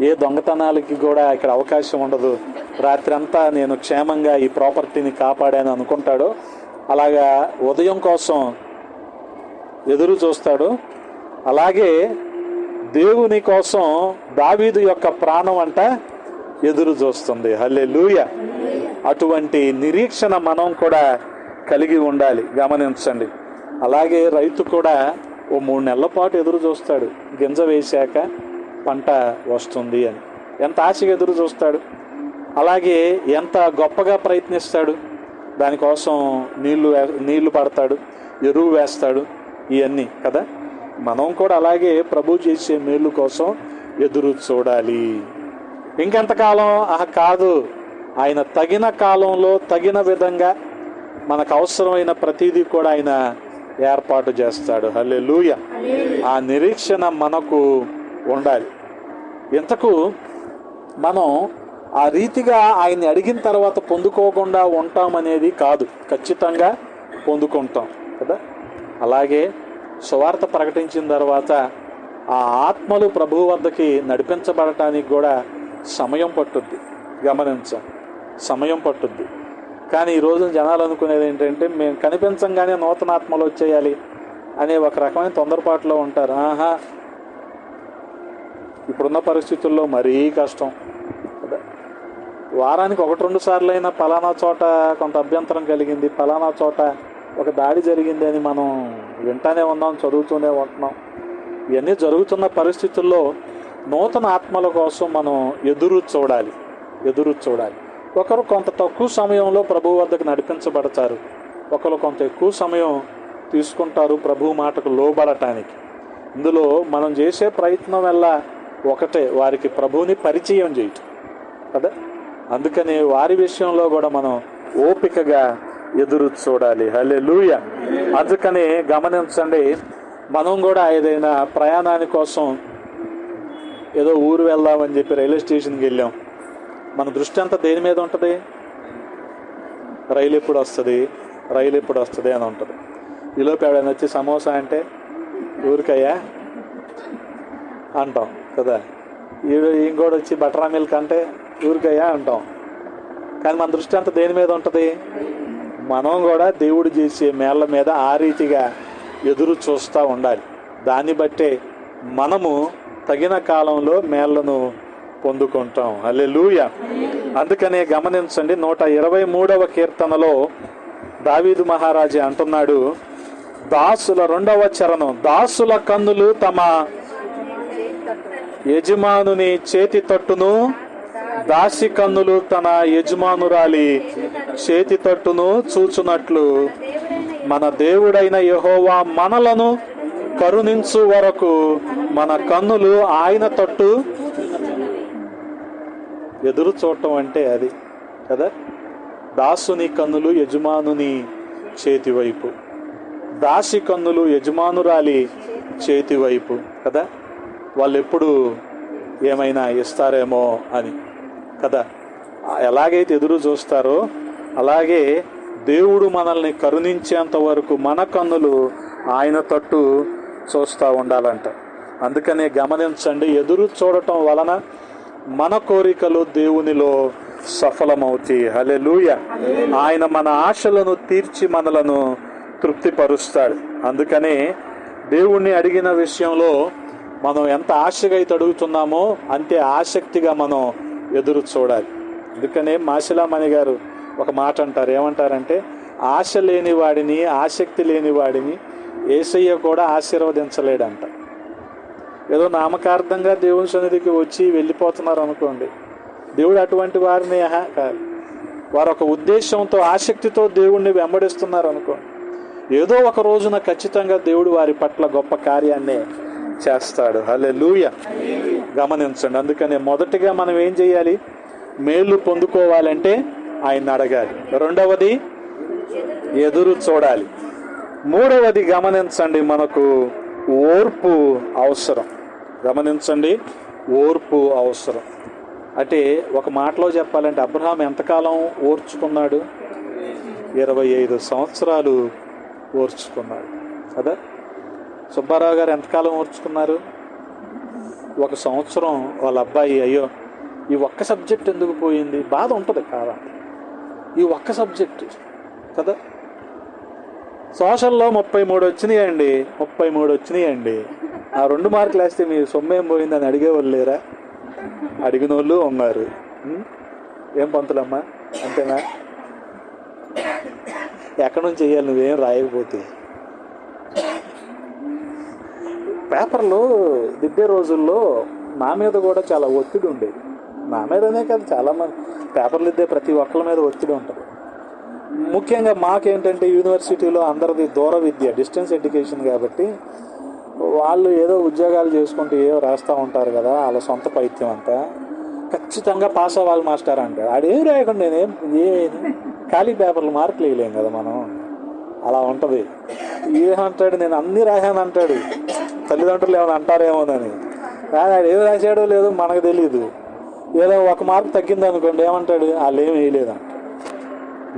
ఏ దొంగతనాలకి కూడా ఇక్కడ అవకాశం ఉండదు, రాత్రి అంతా నేను క్షేమంగా ఈ ప్రాపర్టీని కాపాడాను అనుకుంటాడో అలాగా ఉదయం కోసం ఎదురు చూస్తాడు. అలాగే దేవుని కోసం దావీదు యొక్క ప్రాణం అంట ఎదురు చూస్తుంది. హల్లెలూయా. అటువంటి నిరీక్షణ మనం కూడా కలిగి ఉండాలి. గమనించండి. అలాగే రైతు కూడా ఓ 3 నెలల పాటు ఎదురు చూస్తాడు, గింజ వేశాక పంట వస్తుంది అని ఎంత ఆశగా ఎదురు చూస్తాడు. అలాగే ఎంత గొప్పగా ప్రయత్నిస్తాడు, దానికోసం నీళ్లు పడతాడు, ఎరువు వేస్తాడు, ఇవన్నీ కదా. మనం కూడా అలాగే ప్రభు చేసే మేలు కోసం ఎదురు చూడాలి. ఇంకెంతకాలం? కాదు, ఆయన తగిన కాలంలో తగిన విధంగా మనకు అవసరమైన ప్రతిదీ కూడా ఆయన ఏర్పాటు చేస్తాడు. హల్లెలూయా. ఆ నిరీక్షణ మనకు ఉండాలి. ఇంతకు మనం ఆ రీతిగా ఆయన్ని అడిగిన తర్వాత పొందుకోకుండా ఉంటామనేది కాదు, ఖచ్చితంగా పొందుకుంటాం కదా. అలాగే సువార్త ప్రకటించిన తర్వాత ఆ ఆత్మలు ప్రభువు వద్దకి నడిపించబడటానికి కూడా సమయం పట్టుద్ది. గమనించాం, సమయం పట్టుద్ది. కానీ ఈరోజు జనాలు అనుకునేది ఏంటంటే, మేము కనిపించంగానే నూతన ఆత్మలు వచ్చేయాలి అనే ఒక రకమైన తొందరపాటులో ఉంటారు. ఇప్పుడున్న పరిస్థితుల్లో మరీ కష్టం కదా. వారానికి 1-2 సార్లు అయినా పలానా చోట కొంత అభ్యంతరం కలిగింది, పలానా చోట ఒక దాడి జరిగింది అని మనం వింటానే ఉన్నాం, చదువుతూనే ఉంటున్నాం. ఇవన్నీ జరుగుతున్న పరిస్థితుల్లో నూతన ఆత్మల కోసం మనం ఎదురు చూడాలి. ఒకరు కొంత తక్కువ సమయంలో ప్రభువు వద్దకు నడిపించబడతారు, ఒకరు కొంత ఎక్కువ సమయం తీసుకుంటారు ప్రభువు మాటకు లోబడటానికి. ఇందులో మనం చేసే ప్రయత్నం వల్ల ఒకటే, వారికి ప్రభువుని పరిచయం చేయటం కదా. అందుకని వారి విషయంలో కూడా మనం ఓపికగా ఎదురు చూడాలి. హల్లెలూయా. అందుకని గమనించండి, మనం కూడా ఏదైనా ప్రయాణాని కోసం ఏదో ఊరు వెళ్దామని చెప్పి రైల్వే స్టేషన్కి వెళ్ళాం. మన దృష్టి అంతా దేని మీద ఉంటుంది? రైలు ఎప్పుడు వస్తుంది అని ఉంటుంది. ఈలోపు ఎవడైనా వచ్చి సమోసా అంటే ఊరికయ్యా అంటాం కదా. ఇంకోటి వచ్చి బటరా మిల్క్ అంటే ఊరికయ్యా అంటాం. కానీ మన దృష్టి అంతా దేని మీద ఉంటుంది? మనం కూడా దేవుడు చేసే మేళ్ల మీద ఆ రీతిగా ఎదురు చూస్తూ ఉండాలి. దాన్ని బట్టే మనము తగిన కాలంలో మేళ్లను పొందుకుంటాం. హల్లెలూయా. అందుకనే గమనించండి, 123వ కీర్తనలో దావీదు మహారాజు అంటున్నాడు, దాసుల 2వ చరణం, దాసుల కన్నులు తమ యజమానుని చేతి తట్టును, దాసి కన్నులు తన యజమానురాలి చేతి తట్టును చూచునట్లు మన దేవుడైన యెహోవా మనలను కరుణించు వరకు మన కన్నులు ఆయన తట్టు. ఎదురు చూడటం అంటే అది కదా. దాసుని కన్నులు యజమానుని చేతి వైపు, దాసి కన్నులు యజమానురాలి చేతి వైపు కదా. వాళ్ళు ఎప్పుడు ఏమైనా ఇస్తారేమో అని కదా. ఎలాగైతే ఎదురు చూస్తారో అలాగే దేవుడు మనల్ని కరుణించేంత వరకు మన కన్నులు ఆయన తట్టు చూస్తూ ఉండాలంట. అందుకనే గమనించండి, ఎదురు చూడటం వలన మన కోరికలు దేవునిలో సఫలమవుతాయి. హల్లెలూయా. ఆయన మన ఆశలను తీర్చి మనలను తృప్తిపరుస్తాడు. అందుకనే దేవుణ్ణి అడిగిన విషయంలో మనం ఎంత ఆశగా అయితే అడుగుతున్నామో అంతే ఆసక్తిగా మనం ఎదురు చూడాలి. అందుకనే మాసిలామణి గారు ఒక మాట అంటారు, ఏమంటారంటే, ఆశ లేని వాడిని, ఆసక్తి లేని వాడిని యేసయ్య కూడా ఆశీర్వదించలేడంట. ఏదో నామకార్థంగా దేవుని సన్నిధికి వచ్చి వెళ్ళిపోతున్నారు అనుకోండి, దేవుడు అటువంటి వారిని కాదు. వారు ఒక ఉద్దేశంతో ఆసక్తితో దేవుణ్ణి వెంబడిస్తున్నారు అనుకోండి, ఏదో ఒక రోజున ఖచ్చితంగా దేవుడు వారి పట్ల గొప్ప కార్యాన్ని చేస్తాడు. హల్లెలూయా. గమనించండి. అందుకనే మొదటిగా మనం ఏం చేయాలి? మేలు పొందుకోవాలంటే ఆయన అడగాలి. రెండవది ఎదురు చూడాలి. మూడవది గమనించండి, మనకు ఓర్పు అవసరం. గమనించండి, ఓర్పు అవసరం. అంటే ఒక మాటలో చెప్పాలంటే, అబ్రహాం ఎంతకాలం ఓర్చుకున్నాడు? 25 సంవత్సరాలు ఓర్చుకున్నాడు కదా. సుబ్బారావు గారు ఎంతకాలం ఓర్చుకున్నారు? 1 సంవత్సరం. వాళ్ళ అబ్బాయి, అయ్యో ఈ ఒక్క సబ్జెక్ట్ ఎందుకు పోయింది, బాధ ఉంటుంది కాదా, ఈ ఒక్క సబ్జెక్ట్ కదా. సోషల్లో 33 వచ్చినాయండి, 33 వచ్చినాయండి. ఆ 2 మార్కులు వేస్తే మీ సొమ్మేం పోయిందని అడిగేవాళ్ళు లేరా? అడిగిన వాళ్ళు ఉన్నారు. ఏం పంతులమ్మా, అంతేనా? ఎక్కడి నుంచి చెయ్యాలి నువ్వేం రాయకపోతే? పేపర్లో దిద్దే రోజుల్లో నా మీద కూడా చాలా ఒత్తిడి ఉండేది. నా మీదనే కాదు, చాలామంది పేపర్లు దిద్దే ప్రతి ఒక్కరి మీద ఒత్తిడి ఉంటుంది. ముఖ్యంగా మాకేంటంటే యూనివర్సిటీలో అందరిది దూర విద్య, డిస్టెన్స్ ఎడ్యుకేషన్ కాబట్టి వాళ్ళు ఏదో ఉద్యోగాలు చేసుకుంటూ ఏవో రాస్తూ ఉంటారు కదా, వాళ్ళ సొంత పైత్యం అంతా ఖచ్చితంగా పాస్ అవ్వాలి మాస్టర్ అంటాడు. ఆడేం రాయకుండా ఖాళీ పేపర్లు మార్కులు వేయలేం కదా మనం. అలా ఉంటుంది. ఏమంటాడు, నేను అన్నీ రాశాను అంటాడు. తల్లిదండ్రులు ఏమైనా అంటారేమోనని. కానీ ఆడు ఏం రాశాడో లేదో మనకు తెలియదు. ఏదో ఒక మార్పు తగ్గింది అనుకోండి, ఏమంటాడు, వాళ్ళు ఏం వేయలేదంట.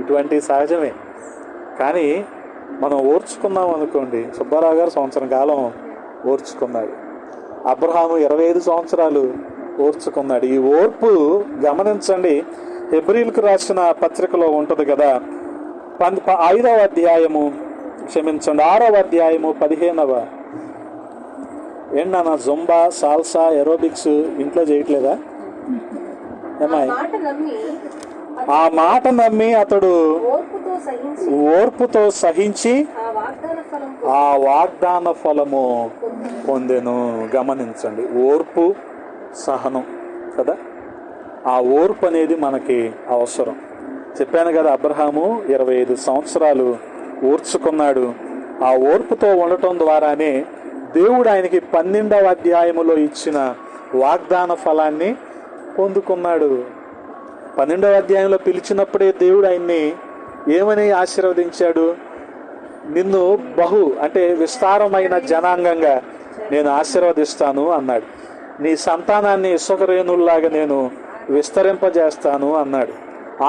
ఇటువంటి సహజమే. కానీ మనం ఓర్చుకున్నాం అనుకోండి. సుబ్బారావు గారు సంవత్సరం కాలం ఓర్చుకున్నాడు. అబ్రహాము 25 సంవత్సరాలు ఓర్చుకున్నాడు. ఈ ఓర్పు గమనించండి. హెబ్రీలకు రాసిన పత్రికలో ఉంటుంది కదా, 6వ అధ్యాయము 15వ. ఏంటన్నా జొంబా, సాల్సా, ఎరోబిక్స్ ఇంట్లో చేయట్లేదా? ఏమాయి ఆ మాట నమ్మి అతడు ఓర్పుతో సహించి ఆ వాగ్దాన ఫలము పొందెను. గమనించండి, ఓర్పు, సహనం కదా. ఆ ఓర్పు అనేది మనకి అవసరం. చెప్పాను కదా, అబ్రహాము 25 సంవత్సరాలు ఓర్చుకున్నాడు. ఆ ఓర్పుతో ఉండటం ద్వారానే దేవుడు ఆయనకి 12వ అధ్యాయములో ఇచ్చిన వాగ్దాన ఫలాన్ని పొందుకున్నాడు. 12వ అధ్యాయంలో పిలిచినప్పుడే దేవుడు ఆయన్ని ఏమని ఆశీర్వదించాడు? నిన్ను అంటే విస్తారమైన జనాంగంగా నేను ఆశీర్వదిస్తాను అన్నాడు. నీ సంతానాన్ని ఇసుక రేణుల్లాగా నేను విస్తరింపజేస్తాను అన్నాడు.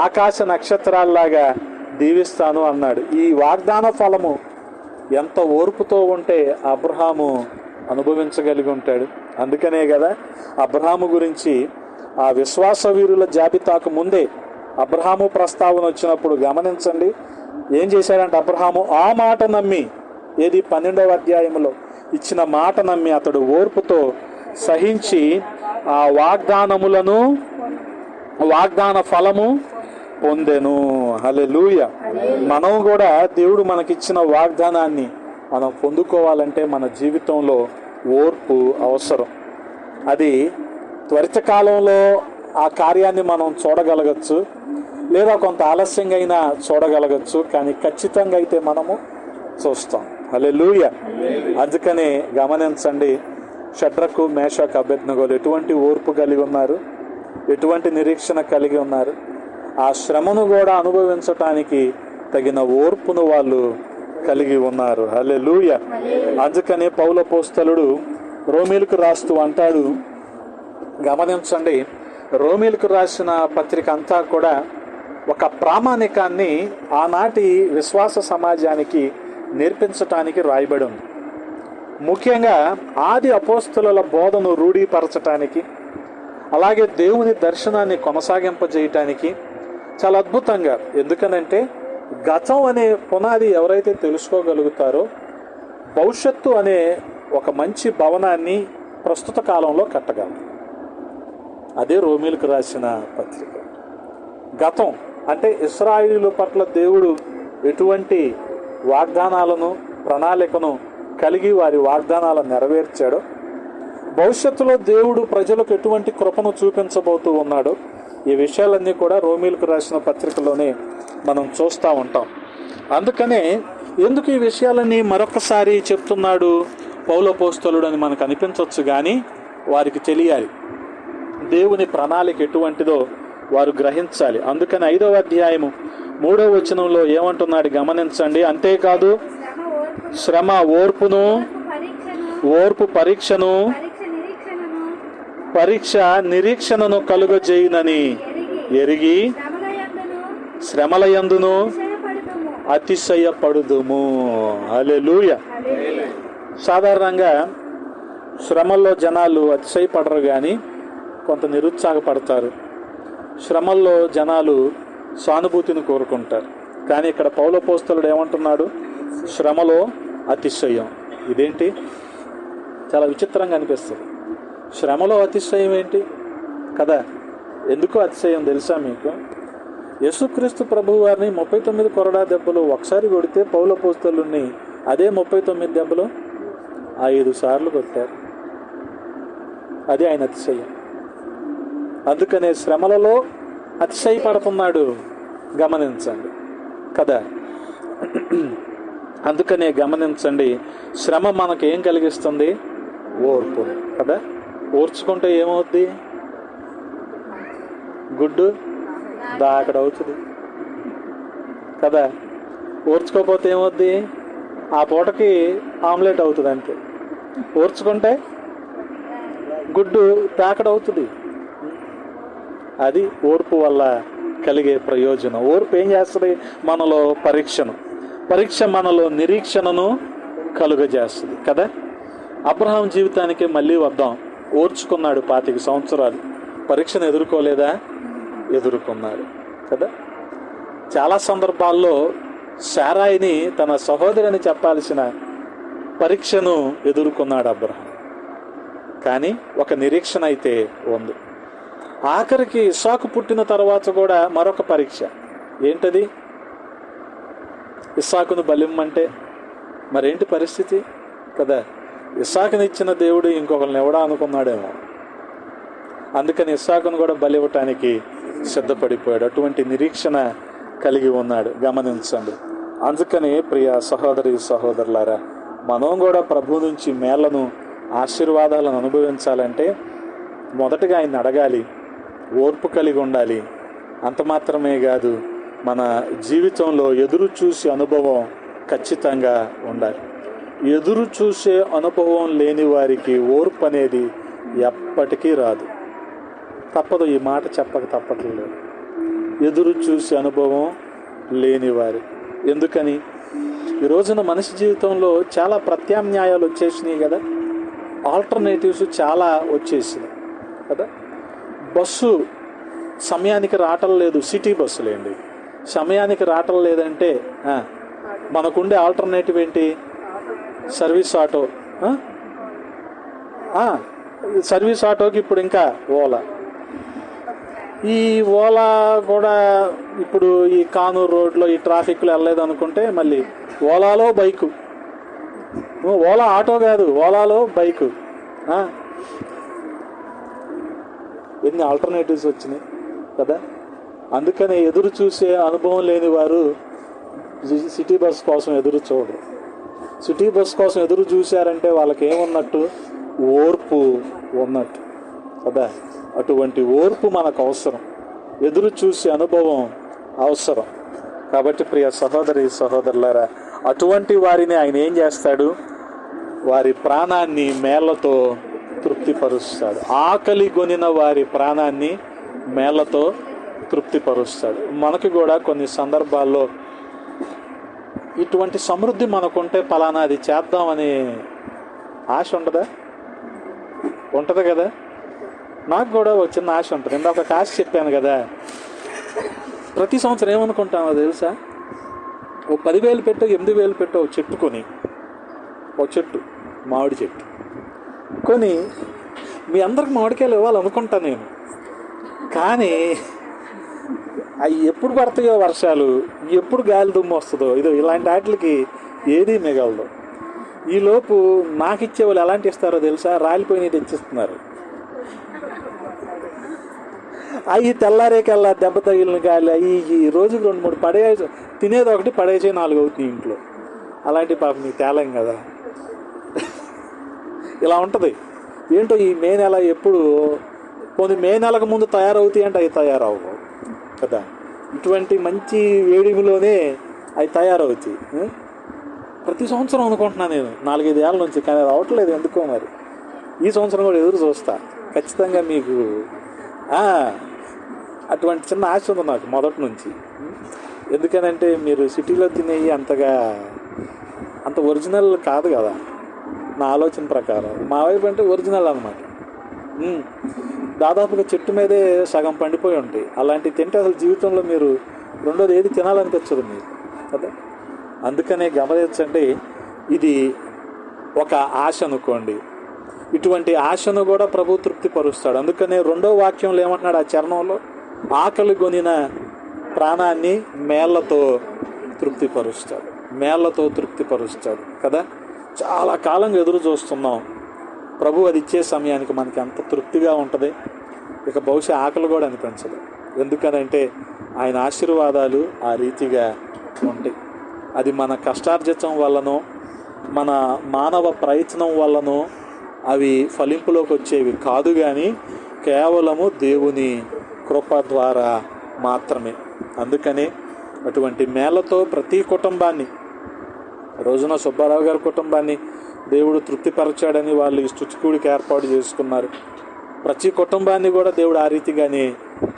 ఆకాశ నక్షత్రాల్లాగా దీవిస్తాను అన్నాడు. ఈ వాగ్దాన ఫలము ఎంత ఓర్పుతో ఉంటే అబ్రహాము అనుభవించగలిగి ఉంటాడు. అందుకనే కదా అబ్రహాము గురించి ఆ విశ్వాస వీరుల జాబితాకు ముందే అబ్రహాము ప్రస్తావన వచ్చినప్పుడు గమనించండి, ఏం చేశాడంటే అబ్రహాము ఆ మాట నమ్మి, ఏది 12వ అధ్యాయంలో ఇచ్చిన మాట నమ్మి అతడు ఓర్పుతో సహించి ఆ వాగ్దాన ఫలము పొందెను. హల్లెలూయా. మనం కూడా దేవుడు మనకిచ్చిన వాగ్దానాన్ని మనం పొందుకోవాలంటే మన జీవితంలో ఓర్పు అవసరం. అది త్వరిత కాలంలో ఆ కార్యాన్ని మనం చూడగలగచ్చు, లేదా కొంత ఆలస్యంగా అయినా చూడగలగచ్చు, కానీ ఖచ్చితంగా అయితే మనము చూస్తాం. హల్లెలూయా. అందుకనే గమనించండి, షడ్రకు, మేషకు, అబేద్నెగోలు ఎటువంటి ఓర్పు కలిగి ఉన్నారు, ఎటువంటి నిరీక్షణ కలిగి ఉన్నారు. ఆ శ్రమను కూడా అనుభవించటానికి తగిన ఓర్పును వాళ్ళు కలిగి ఉన్నారు. హల్లెలూయా. అందుకనే పౌలు అపోస్తలుడు రోమీలకు రాస్తూ అంటాడు, గమనించండి, రోమీలకు రాసిన పత్రిక అంతా కూడా ఒక ప్రామాణికాన్ని ఆనాటి విశ్వాస సమాజానికి నేర్పించటానికి రాయబడి ఉంది. ముఖ్యంగా ఆది అపోస్తలుల బోధను రూఢీపరచటానికి, అలాగే దేవుని దర్శనాన్ని కొనసాగింపజేయటానికి చాలా అద్భుతంగా. ఎందుకనంటే గతం అనే పునాది ఎవరైతే తెలుసుకోగలుగుతారో భవిష్యత్తు అనే ఒక మంచి భవనాన్ని ప్రస్తుత కాలంలో కట్టగలరు. అదే రోమీలకు రాసిన పత్రిక. గతం అంటే ఇశ్రాయేలు పట్ల దేవుడు ఎటువంటి వాగ్దానాలను, ప్రణాళికను కలిగి వారి వాగ్దానాలను నెరవేర్చాడో, భవిష్యత్తులో దేవుడు ప్రజలకు ఎటువంటి కృపను చూపించబోతూ ఉన్నాడో, ఈ విషయాలన్నీ కూడా రోమీలకు రాసిన పత్రికలోనే మనం చూస్తూ ఉంటాం. అందుకనే ఎందుకు ఈ విషయాలన్నీ మరొకసారి చెప్తున్నాడు పౌలు అపోస్తలుడు అని మనకు అనిపించవచ్చు, కానీ వారికి తెలియాలి దేవుని ప్రణాళిక ఎటువంటిదో వారు గ్రహించాలి. అందుకని 5వ అధ్యాయము 3వ వచనంలో ఏమంటున్నాడు గమనించండి. అంతేకాదు శ్రమ ఓర్పును, ఓర్పు పరీక్షను, పరీక్ష నిరీక్షణను కలుగజేయునని ఎరిగి శ్రమలయందును అతిశయపడుదుము. హల్లెలూయా. సాధారణంగా శ్రమల్లో జనాలు అతిశయపడరు, కానీ కొంత నిరుత్సాహపడతారు. శ్రమల్లో జనాలు సానుభూతిని కోరుకుంటారు. కానీ ఇక్కడ పౌలు అపోస్తలుడు ఏమంటున్నాడు? శ్రమలో అతిశయం. ఇదేంటి? చాలా విచిత్రంగా అనిపిస్తుంది. శ్రమలో అతిశయం ఏంటి కదా? ఎందుకు అతిశయం తెలుసా మీకు? యేసుక్రీస్తు ప్రభువు వారిని 39 కొరడా దెబ్బలు ఒకసారి కొడితే పౌలు అపోస్తలుని అదే 39 దెబ్బలు 5 సార్లు కొట్టారు. అది ఆయన అతిశయం. అందుకనే శ్రమలలో అతిశయపడుతున్నాడు. గమనించండి కదా. అందుకనే గమనించండి, శ్రమ మనకేం కలిగిస్తుంది? ఓర్పు కదా. ఓర్చుకుంటే ఏమవుద్ది? గుడ్డు దాకడవుతుంది కదా. ఓర్చుకోకపోతే ఏమవుద్ది? ఆ పూటకి ఆమ్లెట్ అవుతుంది అంతే. ఓర్చుకుంటే గుడ్డు తాకడవుతుంది. అది ఓర్పు వల్ల కలిగే ప్రయోజనం. ఓర్పు ఏం చేస్తుంది? మనలో పరీక్ష మనలో నిరీక్షణను కలుగజేస్తుంది కదా. అబ్రహాం జీవితానికి మళ్ళీ వద్దాం. ఓర్చుకున్నాడు 25 సంవత్సరాలు. పరీక్షను ఎదుర్కోలేదా? ఎదుర్కొన్నాడు కదా. చాలా సందర్భాల్లో శారాయిని తన సహోదరిని చెప్పాల్సిన పరీక్షను ఎదుర్కొన్నాడు అబ్రహాం. కానీ ఒక నిరీక్షణ అయితే ఉంది. ఆఖరికి ఇస్సాకు పుట్టిన తర్వాత కూడా మరొక పరీక్ష. ఏంటది? ఇస్సాకును బలిమ్మంటే మరేంటి పరిస్థితి కదా. ఇస్సాకుని ఇచ్చిన దేవుడు ఇంకొకరిని ఎవడా అనుకున్నాడేమో. అందుకని ఇస్సాకును కూడా బలి ఇవ్వటానికి సిద్ధపడిపోయాడు. అటువంటి నిరీక్షణ కలిగి ఉన్నాడు. గమనించండి. అందుకని ప్రియ సహోదరి సహోదరులారా, మనం కూడా ప్రభు నుంచి మేళ్లను ఆశీర్వాదాలను అనుభవించాలంటే మొదటగా ఆయన అడగాలి, ఓర్పు కలిగి ఉండాలి. అంత మాత్రమే కాదు, మన జీవితంలో ఎదురు చూసే అనుభవం ఖచ్చితంగా ఉండాలి. ఎదురు చూసే అనుభవం లేని వారికి ఓర్పు అనేది ఎప్పటికీ రాదు. తప్పదు, ఈ మాట చెప్పక తప్పట్లేదు. ఎదురు చూసే అనుభవం లేని వారి. ఎందుకని? ఈ రోజున మనిషి జీవితంలో చాలా ప్రత్యామ్నాయాలు వచ్చేసినాయి కదా. ఆల్టర్నేటివ్స్ చాలా వచ్చేసినాయి కదా. బస్సు సమయానికి రావటం లేదు, సిటీ బస్సులేండి. సమయానికి రావటం లేదంటే మనకుండే ఆల్టర్నేటివ్ ఏంటి? Service auto. సర్వీస్ ఆటోకి ఇప్పుడు ఇంకా ఓలా. ఈ ఓలా కూడా ఇప్పుడు ఈ కానూరు రోడ్లో ఈ ట్రాఫిక్లో వెళ్ళలేదు అనుకుంటే మళ్ళీ ఓలాలో బైకు. ఓలా ఆటో కాదు, ఓలాలో బైకు. ఎన్ని ఆల్టర్నేటివ్స్ వచ్చినాయి కదా. అందుకనే ఎదురు చూసే అనుభవం లేని వారు సిటీ బస్ కోసం ఎదురు చూడరు. సిటీ బస్ కోసం ఎదురు చూశారంటే వాళ్ళకి ఏమున్నట్టు? ఓర్పు ఉన్నట్టు కదా. అటువంటి ఓర్పు మనకు అవసరం. ఎదురు చూసే అనుభవం అవసరం. కాబట్టి ప్రియ సహోదరి సహోదరులారా, అటువంటి వారిని ఆయన ఏం చేస్తాడు? వారి ప్రాణాన్ని మేళ్లతో తృప్తిపరుస్తాడు. ఆకలి గొనిన వారి ప్రాణాన్ని మేళ్లతో తృప్తిపరుస్తాడు. మనకు కూడా కొన్ని సందర్భాల్లో ఇటువంటి సమృద్ధి మనకుంటే పలానా అది చేద్దామని ఆశ ఉండదా? ఉంటుంది కదా. నాకు కూడా ఒక చిన్న ఆశ ఉంటుంది. ఇందాక ఒక ఆశ చెప్పాను కదా. ప్రతి సంవత్సరం ఏమనుకుంటామో తెలుసా? ఓ 10,000 పెట్టో 8,000 పెట్టో చెట్టు కొని, ఒక చెట్టు మామిడి చెట్టు కొని మీ అందరికి మామిడికాయలు ఇవ్వాలనుకుంటా నేను. కానీ అవి ఎప్పుడు పడతాయో వర్షాలు, ఎప్పుడు గాలి దుమ్ము వస్తుందో, ఇలాంటి వాటికి ఏదీ మిగలదు. ఈలోపు నాకు ఇచ్చే వాళ్ళు ఎలాంటి ఇస్తారో తెలుసా? రాలిపోయినవి తెచ్చిస్తున్నారు. అవి తెల్లారేకల్లా దెబ్బ తగిలిన గాలి అవి రోజుకి 2-3 పడేసి తినేది ఒకటి, పడేసే 4 అవుతుంది ఇంట్లో. అలాంటి పాపం మీకు తేలం కదా. ఇలా ఉంటుంది. ఏంటో ఈ మే నెల ఎప్పుడు కొన్ని మే నెలకు ముందు తయారవుతాయి అంటే అవి తయారవు కదా. ఇటువంటి మంచి వేడిమిలోనే అవి తయారవుతాయి. ప్రతి సంవత్సరం అనుకుంటున్నాను నేను 4-5 ఏళ్ళ నుంచి, కానీ రావట్లేదు ఎందుకో. మరి ఈ సంవత్సరం కూడా ఎదురు చూస్తా ఖచ్చితంగా. మీకు అటువంటి చిన్న ఆశ ఉంది నాకు మొదటి నుంచి. ఎందుకనంటే మీరు సిటీలో తినేవి అంత ఒరిజినల్ కాదు కదా నా ఆలోచన ప్రకారం. మా వైపు అంటే ఒరిజినల్ అన్నమాట. దాదాపుగా చెట్టు మీదే సగం పండిపోయి ఉంటాయి. అలాంటివి తింటే అసలు జీవితంలో మీరు రెండోది ఏది తినాలనిపించదు మీరు కదా. అందుకనే గమనించండి, ఇది ఒక ఆశ అనుకోండి. ఇటువంటి ఆశను కూడా ప్రభు తృప్తిపరుస్తాడు. అందుకనే 2వ వాక్యంలో ఏమంటున్నాడు? ఆ చరణంలో ఆకలి గొనిన ప్రాణాన్ని మేళ్లతో తృప్తిపరుస్తాడు. మేళ్లతో తృప్తిపరుస్తాడు కదా. చాలా కాలంగా ఎదురు చూస్తున్నాం. ప్రభు అది ఇచ్చే సమయానికి మనకి అంత తృప్తిగా ఉంటుంది, ఇక బహుశా ఆకలి కూడా అనిపించదు. ఎందుకనంటే ఆయన ఆశీర్వాదాలు ఆ రీతిగా ఉంటాయి. అది మన కష్టార్జితం వల్లనో మన మానవ ప్రయత్నం వల్లనో అవి ఫలింపులోకి వచ్చేవి కాదు, కానీ కేవలము దేవుని కృప ద్వారా మాత్రమే. అందుకని అటువంటి మేళ్లతో ప్రతి కుటుంబాన్ని, రోజున సుబ్బారావు గారి కుటుంబాన్ని దేవుడు తృప్తిపరచాడని వాళ్ళు ఈ స్తుతికూడికి ఏర్పాటు చేసుకున్నారు. ప్రతి కుటుంబాన్ని కూడా దేవుడు ఆ రీతిగానే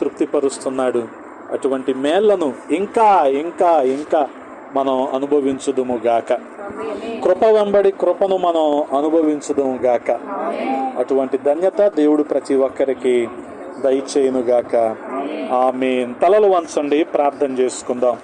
తృప్తిపరుస్తున్నాడు. అటువంటి మేళ్లను ఇంకా ఇంకా ఇంకా మనం అనుభవించుదుము గాక. కృప వెంబడి కృపను మనం అనుభవించుదుము గాక. అటువంటి ధన్యత దేవుడు ప్రతి ఒక్కరికి దయచేయును గాక. ఆమేన్. తలలు వంచండి, ప్రార్థన చేసుకుందాం.